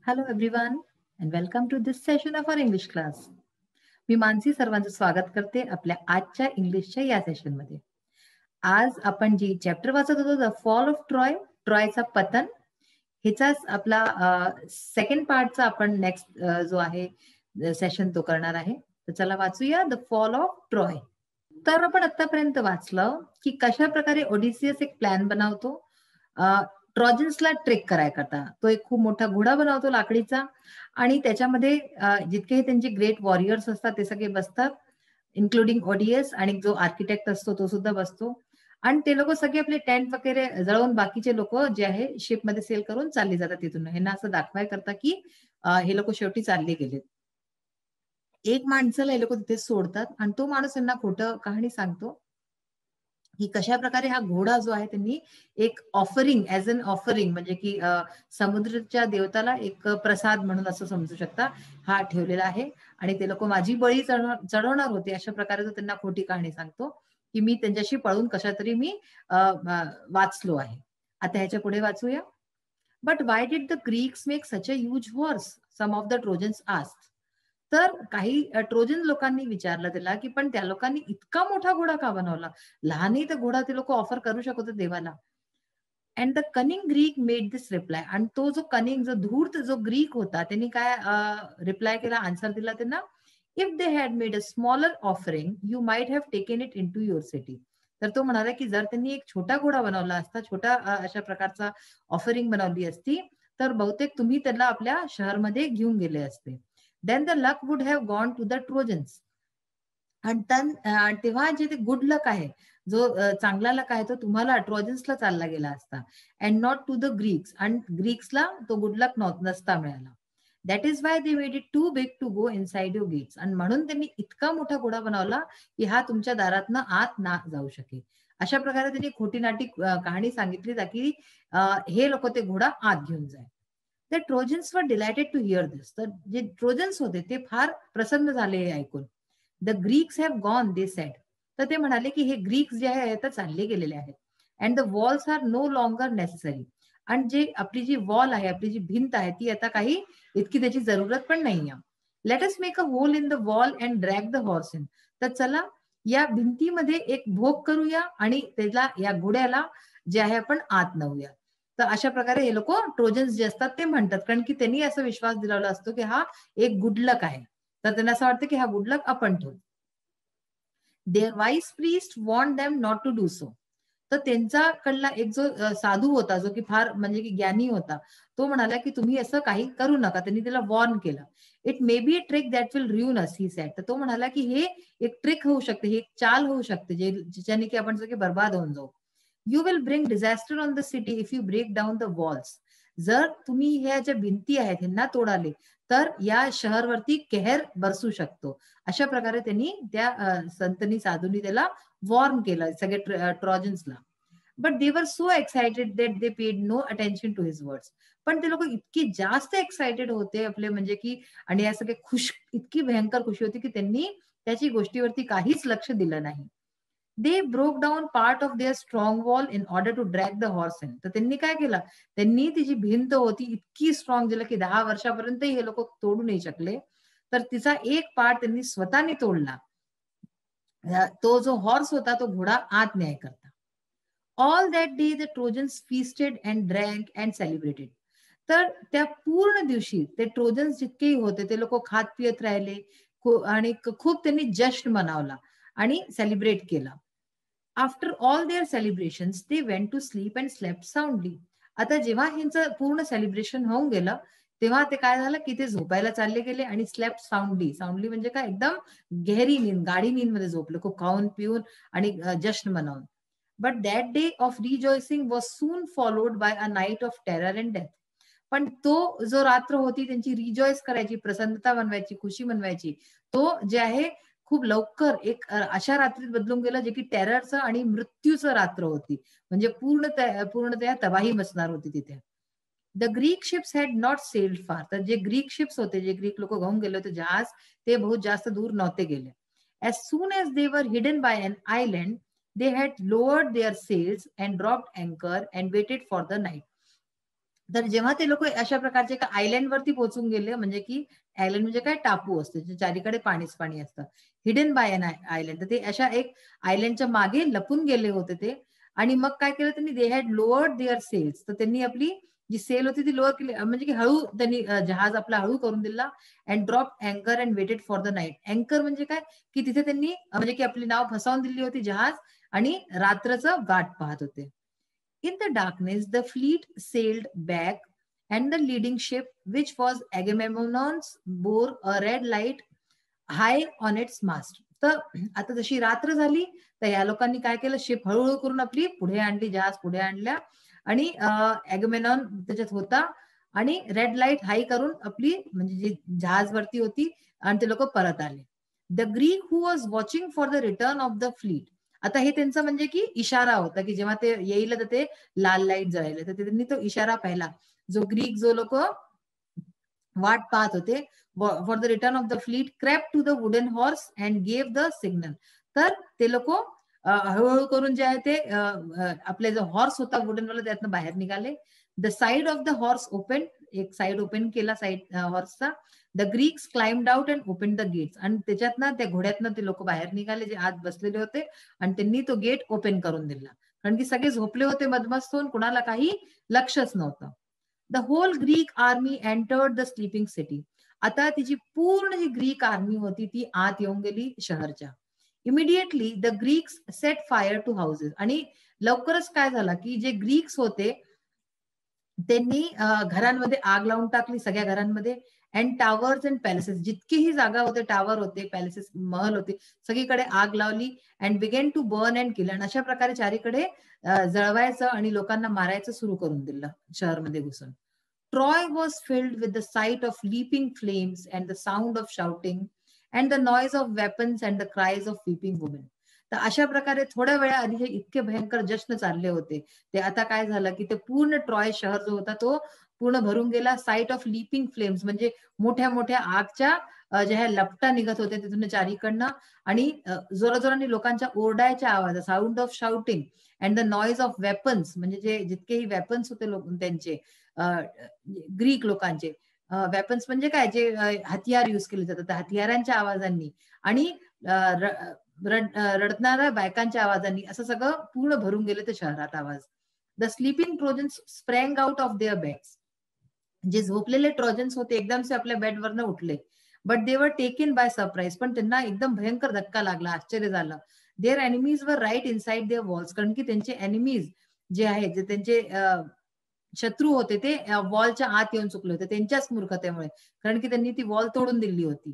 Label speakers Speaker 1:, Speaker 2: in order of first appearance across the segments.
Speaker 1: Hello everyone and welcome to this session of our English class. मी मानसी सर्वांचं स्वागत करते आपल्या आजच्या इंग्लिशच्या या सेशन मध्ये. आज आपण जी चॅप्टर वाचत होतो द फॉल ऑफ ट्रॉय, ट्रॉयचा पतन, ह्याचाच आपला सेकंड पार्टचा आपण नेक्स्ट जो आहे सेशन तो करणार आहे. तर चला वाचूया द फॉल ऑफ ट्रॉय. तर आपण आतापर्यंत वाचलं की कशा प्रकारे ओडिसियस एक प्लॅन बनवतो ट्रॉजन्सला ट्रेक करायकरता. तो एक खूप मोठा घोडा बनवतो लाकडीचा आणि त्याच्यामध्ये जितके त्यांचे ग्रेट वॉरियर्स असतात ते सगळे बसतात, इन्क्लुडिंग ओडियस, आणि जो आर्किटेक्ट असतो तो सुद्धा बसतो. आणि ते लोक सगळे आपले टेंट वगैरे जळवून बाकीचे लोक जे आहे शिपमध्ये सेल करून चालले जातात तिथून. ह्यांना असं दाखवाय करता की हे लोक शेवटी चालले गेलेत. एक माणसाला हे लोक तिथे सोडतात आणि तो माणूस त्यांना खोटं कहाणी सांगतो की कशा प्रकारे हा घोडा जो आहे त्यांनी एक ऑफरिंग, ऍज अन ऑफरिंग, म्हणजे की समुद्राच्या देवताला एक प्रसाद म्हणून असं समजू शकता, हा ठेवलेला आहे आणि ते लोक माझी बळी चढवणार होते. अशा प्रकारे तो त्यांना खोटी कहाणी सांगतो की मी त्यांच्याशी पळून कशा तरी मी वाचलो आहे. आता ह्याच्या पुढे वाचूया. But why did the Greeks make such a huge horse, some of the Trojans asked. तर काही ट्रोजन लोकांनी विचारलं त्याला की पण त्या लोकांनी इतका मोठा घोडा का बनवला? लहानही तर घोडा ते लोक ऑफर करू शकत होते देवाला. अँड द कनिंग ग्रीक मेड दिस रिप्लाय. आणि तो जो कनिंग, जो धूर्त जो ग्रीक होता, त्यांनी काय रिप्लाय केला, आन्सर दिला त्यांना, if they had made a smaller offering you might have taken it into your city. तर तो म्हणाला की जर त्यांनी एक छोटा घोडा बनवला असता, छोटा अशा प्रकारचा ऑफरिंग बनवली असती, तर बहुतेक तुम्ही त्याला आपल्या शहरमध्ये घेऊन गेले असते. Then the luck would have gone to the Trojans. आणि तेव्हा जे ते गुड लक आहे, जो चांगला लक आहे, तो तुम्हाला ट्रोजन्सला चालला गेला असता, and not to the Greeks. आणि ग्रीक्सला तो गुड लक नसता मिळाला. That is why they made it too big to go inside your gates. आणि म्हणून त्यांनी इतका मोठा घोडा बनवला की हा तुमच्या दारातनं आत ना जाऊ शकेल. अशा प्रकारे त्यांनी खोटी नाटी कहाणी सांगितली की हे लोक ते घोडा आत घेऊन जाय. ते ट्रोजन्स वर डिलायटेड टू हिअर दिस. तर जे ट्रोजन्स होते ते फार प्रसन्न झाले हे ऐकून. The Greeks have gone, they said. तर ते म्हणाले की हे ग्रीक्स जे आहे आता चालले गेलेले आहेत. And the walls are no longer necessary. आणि जे आपली जी वॉल आहे, आपली जी भिंत आहे, ती आता काही इतकी त्याची जरूरत पण नाहीये. Let us make a whole in the wall and drag the horse in. तर चला या भिंतीमध्ये एक भोग करूया आणि त्याला, या घोड्याला जे आहे आपण आत नेऊया. तर अशा प्रकारे हे लोक ट्रोजन्स जे असतात ते म्हणतात, कारण की त्यांनी असा विश्वास दिलेला असतो की हा एक गुडलक आहे. तर त्यांना असं वाटतं की हा गुडलक आपण ठेवू. Their wise priest want them not to do so. तर त्यांच्याकडला एक जो साधू होता, जो की फार म्हणजे की ज्ञानी होता, तो म्हणाला की तुम्ही असं काही करू नका. त्यांनी त्याला वॉर्न केलं. It may be a trick that will ruin us, he said. तर तो म्हणाला की हे एक ट्रिक होऊ शकते, ही एक चाल होऊ शकते, ज्याने की आपण सगळे बर्बाद होऊन जाऊ. You will bring disaster on the city if you break down the walls. जर तुम्ही ह्या ज्या भिंती आहेत ह्यांना तोडाले तर या शहरवरती कहर बरसू शकतो. अशा प्रकारे त्यांनी त्या संतनी साधूंनी त्याला वॉर्न केलं सगळ्या ट्रॉजन्सला. But they were so excited that they paid no attention to his words. पण ते लोक इतकी जास्त एक्साइटेड होते आपले, म्हणजे की, आणि या सगळे खुश, इतकी भयंकर खुशी होती की त्यांनी त्याची गोष्टीवरती काहीच लक्ष दिलं नाही. They broke down part of their strong wall in order to drag the horse in. तर त्यांनी काय केलं, त्यांनी ती जी भिंत होती इतकी स्ट्रॉंग, जिला की 10 वर्षापर्यंत हे लोक तोडू नाही शकले, तर तिचा एक पार्ट त्यांनी स्वतःने तोडला. तो जो हॉर्स होता तो घोडा आत न्याय करता. All that day the Trojans feasted and drank and celebrated. तर त्या पूर्ण दिवशी ते ट्रोजन्स जितकेही होते ते लोक खात पियत राहिले आणि खूप त्यांनी जश्न मनवला आणि सेलिब्रेट केला. After all their celebrations they went to sleep and slept soundly. आता जेव्हा ह्यांचं पूर्ण सेलिब्रेशन होऊन गेलं, तेव्हा ते काय झालं की ते झोपायला चालले गेले आणि स्लेप्ट साऊंडली. साऊंडली म्हणजे काय, एकदम गहरी नींद, गाढी नींदमध्ये झोपले, खूप खाऊन पिऊन आणि जश्न मनवून. But that day of rejoicing was soon followed by a night of terror and death. पण तो जो रात्र होती त्यांची रिजॉयस करायची, प्रसन्नता मनवायची, खुशी मनवायची, तो जे आहे खूप लवकर एक अशा रात्रीत बदलून गेलं जे की टेररचं आणि मृत्यूचं रात्र होती. म्हणजे पूर्णतया तबाही मचणार होती तिथे. The Greek ships had not sailed फार. तर जे ग्रीक शिप्स होते, जे ग्रीक लोक घेऊन गेले होते जहाज, ते बहुत जास्त दूर नव्हते गेले. As soon as they were hidden by an island, they had lowered their sails and dropped anchor and waited for the night. तर जेव्हा ते लोक अशा प्रकारचे एका आयलँड वरती पोहोचून गेले, म्हणजे की आयलँड म्हणजे काय, टापू असतो जे चारीकडे पाणीच पाणी असतं, हिडन बाय अन आयलँड. तर ते अशा एक आयलँडच्या मागे लपून गेले होते ते. आणि मग काय केलं त्यांनी, they had lowered their sails. तर त्यांनी आपली जी सेल होती ती लोअर केली, म्हणजे की हळू त्यांनी जहाज आपला हळू करून दिला. अँड ड्रॉप अँकर and waited for the night. अँकर म्हणजे काय, की तिथे त्यांनी म्हणजे की आपली नाव फसवून दिली होती जहाज, आणि रात्रचं वाट पाहत होते. In the darkness, the fleet sailed back, and the leading ship, which was Agamemnon's, bore a red light high on its mast. तर आता जशी रात्र झाली, तर या लोकांनी काय केलं, शिप हळूहळू करून आपली पुढे आणली, जहाज पुढे आणल्या, आणि ॲगमेनॉन त्याच्यात होता, आणि रेड लाईट हाय करून आपली म्हणजे जी जहाज वरती होती, आणि ते लोक परत आले. The Greek who was watching for the return of the fleet. आता हे त्यांचं म्हणजे की इशारा होता, की जेव्हा ते येईल तर ते लाल लाईट जळायला, तर त्यांनी तो इशारा पाहिला. जो लोक वाट पाहत होते for the return of the fleet, crept to the wooden horse and gave the signal. तर ते लोक हळूहळू करून जे आहे ते आपले जो हॉर्स होता वुडनवाला त्यातनं बाहेर निघाले. The side of the horse open, एक साइड ओपन केला साइड हॉर्सचा. The Greeks climbed out and open the gates. आणि त्याच्यातनं त्या घोड्यातनं ते लोक बाहेर निघाले जे आत बसलेले होते, आणि त्यांनी तो गेट ओपन करून दिला. कारण की सगळे झोपले होते मधमस्त होऊन, कुणाला काही लक्षच नव्हतं. The whole Greek army entered the sleeping city. आता तिची पूर्ण जी ग्रीक आर्मी होती ती आत येऊन गेली शहरच्या. Immediately the Greeks set fire to houses. आणि लवकरच काय झालं, की जे ग्रीक्स होते त्यांनी घरांमध्ये आग लावून टाकली, सगळ्या घरांमध्ये. अँड टावर्स अँड पॅलेसेस, जितकीही जागा होते, टावर होते, पॅलेसेस महल होते, सगळीकडे आग लावली. And began to burn and kill. आणि अशा प्रकारे चारीकडे जळवायचं आणि लोकांना मारायचं सुरू करून दिलं शहरमध्ये घुसून. Troy was filled with the sight of leaping flames and the sound of shouting and the noise of weapons and the cries of weeping women. तर अशा प्रकारे थोड्या वेळा आधी हे इतके भयंकर जश्न चालले होते, ते आता काय झालं, की ते पूर्ण ट्रॉय शहर जो होता तो पूर्ण भरून गेला. साईट ऑफ लिपिंग फ्लेम्स म्हणजे मोठ्या मोठ्या आगच्या ज्या ह्या लपटा निघत होत्या तिथून चारीकडनं. आणि जोराजोराने लोकांच्या ओरडायच्या आवाज, sound of shouting and the noise of weapons, म्हणजे जे जितकेही वेपन्स होते लोक त्यांचे, ग्रीक लोकांचे वेपन्स म्हणजे काय, जे हथियार युज केले जातात त्या हथियारांच्या आवाजांनी, आणि रडणाऱ्या बायकांच्या आवाजांनी, असं सगळं पूर्ण भरून गेले ते शहरात आवाज. The sleeping Trojans sprang out of their beds. जे झोपलेले ट्रोजन्स होते एकदमसे आपल्या बेडवरनं उठले. But they were taken by surprise. पण त्यांना एकदम भयंकर धक्का लागला, आश्चर्य झालं. देअर एनिमीज वर राईट इनसाइड देअर वॉल्स. कारण की त्यांचे एनिमीज जे आहेत, जे त्यांचे शत्रू होते, ते वॉलच्या आत येऊन चुकले होते त्यांच्याच मूर्खतेमुळे, कारण की त्यांनी ती वॉल तोडून दिली होती.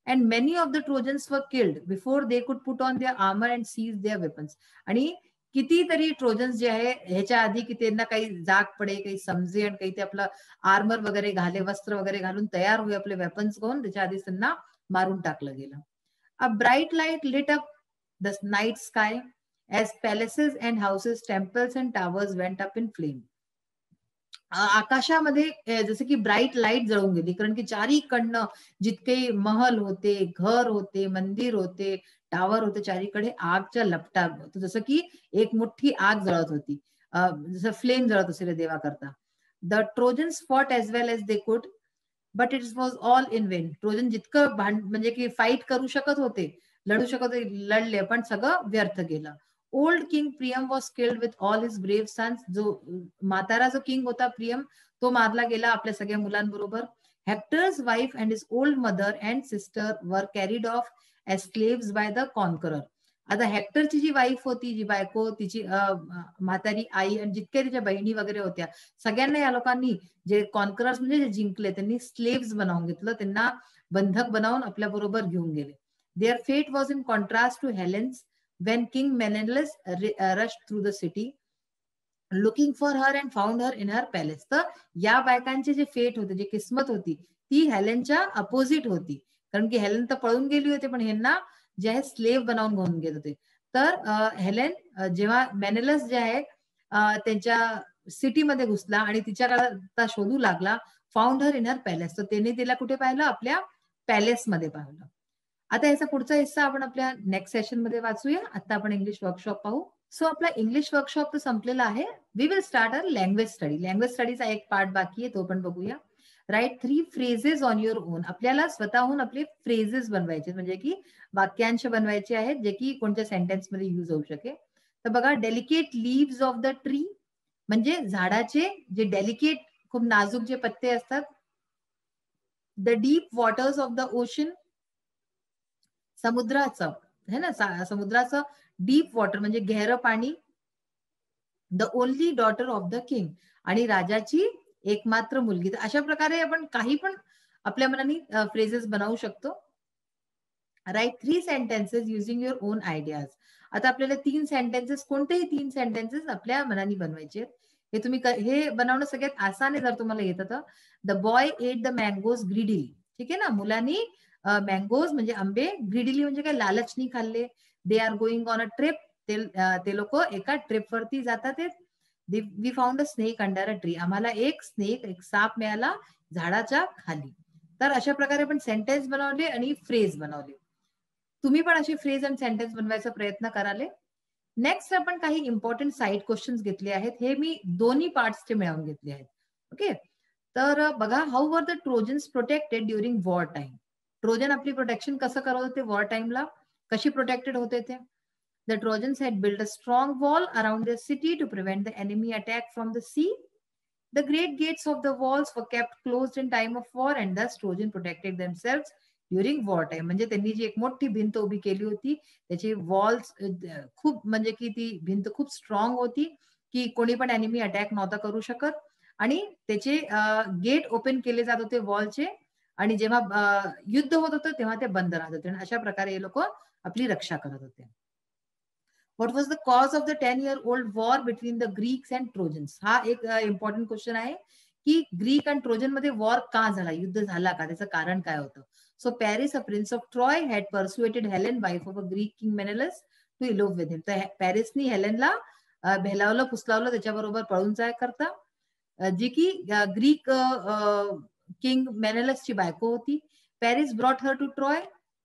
Speaker 1: And many of the Trojans were killed before they could put on their armour and seize their weapons. आणि कितीतरी ट्रोजन्स जे आहे ह्याच्या आधी की त्यांना काही जाग पडे, काही समजे, आणि काही ते आपलं आर्मर वगैरे घाले, वस्त्र वगैरे घालून तयार होई आपले वेपन्स घेऊन, त्याच्या आधीच त्यांना मारून टाकलं गेलं. A bright light lit up the night sky as palaces and houses, temples and towers went up in flame. आकाशामध्ये जसं की ब्राईट लाईट जळून गेली, कारण की चारीकडनं जितके महल होते, घर होते, मंदिर होते, टावर होते, चारीकडे आगच्या लपटा, जसं की एक मोठी आग जळत होती, जसं फ्लेम जळत असेल देवा करता. The Trojans fought as well as they could, but it was all in vain. Trojan जितकं म्हणजे की फाईट करू शकत होते, लढू शकत होते, लढले, पण सगळं व्यर्थ गेलं. Old king Priam was killed with all his brave sons. जो म्हातारा जो किंग होता प्रियम, तो मारला गेला आपल्या सगळ्या मुलांबरोबर. Hector's wife and his old mother and sister were carried off as slaves by the conqueror. आता हेक्टरची जी वाईफ होती, जी बायको, तिची म्हातारी आई, आणि जितक्या तिच्या बहिणी वगैरे होत्या, सगळ्यांना या लोकांनी, जे कॉन्करर्स म्हणजे जे जिंकले, त्यांनी स्लेव्स बनवून घेतलं, त्यांना बंधक बनवून आपल्या बरोबर घेऊन गेले. Their fate was in contrast to Helen's when King Menelaus rushed through the city looking for her and found her in her palace. तर या बायकांचे जे फेट होते, जी किस्मत होती, ती हेलेनच्या अपोजिट होती, कारण की हेलेन तर पळून गेली होती, पण ह्यांना जे आहे स्लेव्ह बनवून घेऊन गेले होते. तर हेलेन जेव्हा मेनेलस जे आहे त्यांच्या सिटीमध्ये घुसला आणि तिच्याकडे शोधू लागला, found her in her palace. तर त्याने तिला कुठे पाहिलं, आपल्या पॅलेसमध्ये पाहिलं. आता याचा पुढचा हिस्सा आपण आपल्या नेक्स्ट सेशन मध्ये वाचूया. आता आपण इंग्लिश वर्कशॉप पाहू. सो आपला इंग्लिश वर्कशॉप तर संपलेला आहे. We will start a language study. Language स्टडीचा एक पार्ट बाकी आहे, तो पण बघूया. Write 3 phrases on your own. आपल्याला स्वतःहून आपले फ्रेजेस बनवायचे, म्हणजे की वाक्यांश बनवायचे आहेत, जे की कोणत्या सेंटेन्समध्ये यूज होऊ शकेल. तर बघा, delicate leaves of the tree, म्हणजे झाडाचे जे डेलिकेट, खूप नाजूक जे पत्ते असतात. The deep waters of the ocean, समुद्राचं, है ना, समुद्राचं डीप वॉटर म्हणजे गहरं पाणी. The only daughter of the king, आणि राजाची एकमात्र मुलगी. तर अशा प्रकारे आपण काही पण आपल्या मनाने फ्रेजेस बनवू शकतो. Write 3 sentences using your own ideas. आता आपल्याला 3 सेंटेन्सेस, कोणतेही 3 सेंटेन्सेस आपल्या मनाने बनवायचे आहेत. हे तुम्ही हे बनवणं सगळ्यात आसान आहे जर तुम्हाला येतं तर. The boy at the mangoes greedily. ठीक आहे ना, मुलांनी मँगोज म्हणजे आंबे, ग्रीडीली म्हणजे काय, लालचनी खाल्ले. They are going on a trip. ते लोक एका ट्रिपवरती जातात आहेत. We found a snake under a tree. आम्हाला एक स्नेक, एक साप मिळाला झाडाच्या खाली. तर अशा प्रकारे आपण सेंटेन्स बनवले आणि फ्रेज बनवले. तुम्ही पण अशी फ्रेज आणि सेंटेन्स बनवायचा प्रयत्न कराले. नेक्स्ट आपण काही इम्पॉर्टंट साईड क्वेश्चन्स घेतले आहेत. हे मी दोन्ही पार्ट्सचे मिळवून घेतले आहेत. ओके. तर बघा, how were the Trojans protected during war time. Trojan आपली प्रोटेक्शन कसं करत होते वॉर टाइमला, कशी प्रोटेक्टेड होते ते. The Trojans had build a strong wall around the city to prevent the enemy attack from the sea. The great gates of the walls were kept closed in time of war, and thus Trojan protected themselves during war time. म्हणजे त्यांनी जी एक मोठी भिंत उभी केली होती, त्याची walls खूप, म्हणजे की ती भिंत खूप स्ट्रॉंग होती, की कोणी पण एनिमी अटॅक नव्हता करू शकत. आणि त्याचे गेट ओपन केले जात होते वॉलचे, आणि जेव्हा युद्ध होत होतं तेव्हा ते बंद राहत होते. अशा प्रकारे हे लोक आपली रक्षा करत होते. What was the cause of the 10-year old war between the Greeks and trojans. हा एक इम्पॉर्टंट क्वेश्चन आहे, की ग्रीक आणि ट्रोजन मध्ये वॉर का झाला, युद्ध झाला का, त्याचं कारण काय होतं. So Paris, a prince of Troy, had persuaded Helen, wife of a Greek king Menelaus, to elope with him. तर पॅरिसनी हेलेनला भेलावलं, फुसलावलं, त्याच्याबरोबर पळून जाय करता, जी की ग्रीक किंग मेनेलसची बायको होती. Paris brought her to Troy.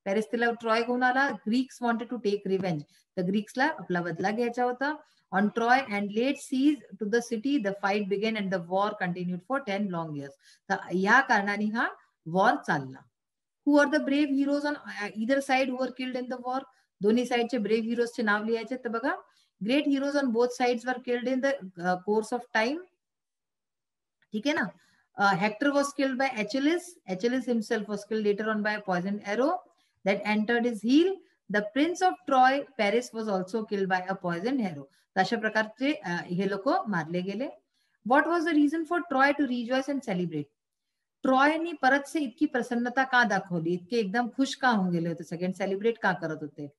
Speaker 1: Paris तिला ट्रॉय घेऊन आला. Greeks wanted to take revenge. तर ग्रीक्सला आपला बदला घ्यायचा होता on Troy and laid siege to the city. The fight began and the war continued for 10 long years. तर या कारणाने हा वॉर चालला. Who are the brave heroes on either side who are killed in the war. दोन्ही साइडचे brave हिरोजचे नाव लिहायचे. तर बघा, great heroes on both sides were killed in the course of time. ठीक आहे ना. Hector was killed by Achilles. Achilles himself was killed later on by a poisoned arrow that entered his heel. The prince of Troy, Paris, was also killed by a poisoned arrow. अशा प्रकारचे हे लोक मारले गेले. What was the reason for Troy to rejoice and celebrate? ट्रॉयनी परत से इतकी प्रसन्नता का दाखवली, इतके एकदम खुश का होऊन गेले होते सगळे, सेलिब्रेट का करत होते.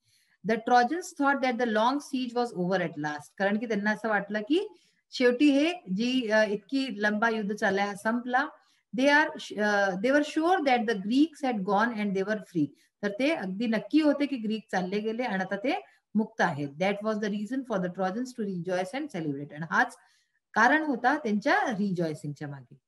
Speaker 1: The Trojans thought that the long siege was over at last. कारण की त्यांना असं वाटलं की शेवटी हे जी इतकी लंबा युद्ध चाललाय हा संपला. दे वर sure that the Greeks had gone and they were free. तर ते अगदी नक्की होते की ग्रीक चालले गेले आणि आता ते मुक्त आहेत. That was the reason for the Trojans to rejoice and celebrate. आणि हाच कारण होता त्यांच्या रिजॉयसिंगच्या मागे.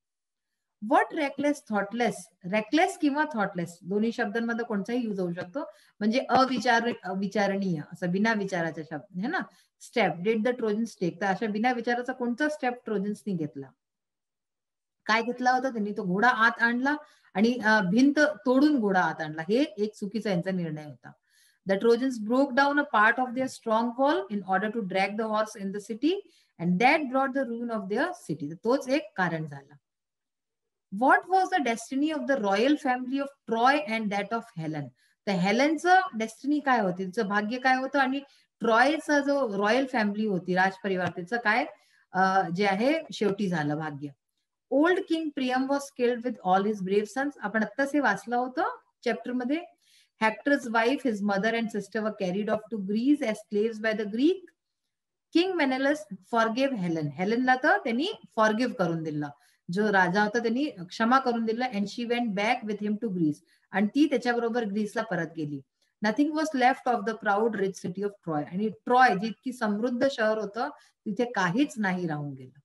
Speaker 1: What reckless, thoughtless. रेकलेस किंवा थॉटलेस दोन्ही शब्दांमध्ये कोणताही यूज होऊ शकतो. म्हणजे अविचारणीय, असं बिना विचाराचा शब्द है ना. Step did the Trojans take. तर अशा बिना विचाराचा कोणता स्टेप ट्रोजन्सनी घेतला. काय घेतला होता त्यांनी, तो घोडा आत आणला आणि भिंत तोडून घोडा आत आणला. हे एक चुकीचा यांचा निर्णय होता. The Trojans broke down a part of their strong wall in order to drag the horse in the city and that brought the ruin of their city. तोच एक कारण झाला. What was the destiny of the royal family of Troy and that of Helen. तर हेलनचं destiny काय होती, तिचं भाग्य काय होतं, आणि ट्रॉयचा जो रॉयल फॅमिली होती, राजपरिवार, त्याचं काय जे आहे शेवटी झालं भाग्य. Old king Priam was killed with all his brave sons. आपण आत्ताच हे वाचलं होतं चॅप्टर मध्ये. Hector's wife, his mother and sister were carried off to Greece as slaves by the Greek. King Menelaus forgive Helen. हेलनला तर त्यांनी forgive करून दिलं, जो राजा होता त्यांनी क्षमा करून दिलं. And she went back with him to Greece. आणि ती त्याच्याबरोबर ग्रीसला परत गेली. Nothing was left of the proud rich city of Troy. आणि ट्रॉय जी इतकी समृद्ध शहर होतं, तिथे काहीच नाही राहून गेलं.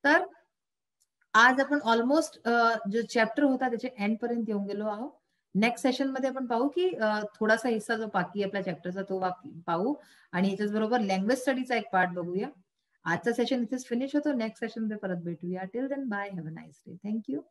Speaker 1: तर आज आपण ऑलमोस्ट जो चॅप्टर होता त्याच्या एंड पर्यंत येऊन गेलो आहोत. नेक्स्ट सेशन मध्ये आपण पाहू की थोडासा हिस्सा जो बाकी आपल्या चॅप्टरचा तो पाहू आणि याच्याच बरोबर लँग्वेज स्टडीचा एक पार्ट बघूया. आजचा सेशन इथेच फिनिश होतो. नेक्स्ट सेशन मध्ये परत भेटूया. Till then bye. Have a nice day. Thank you.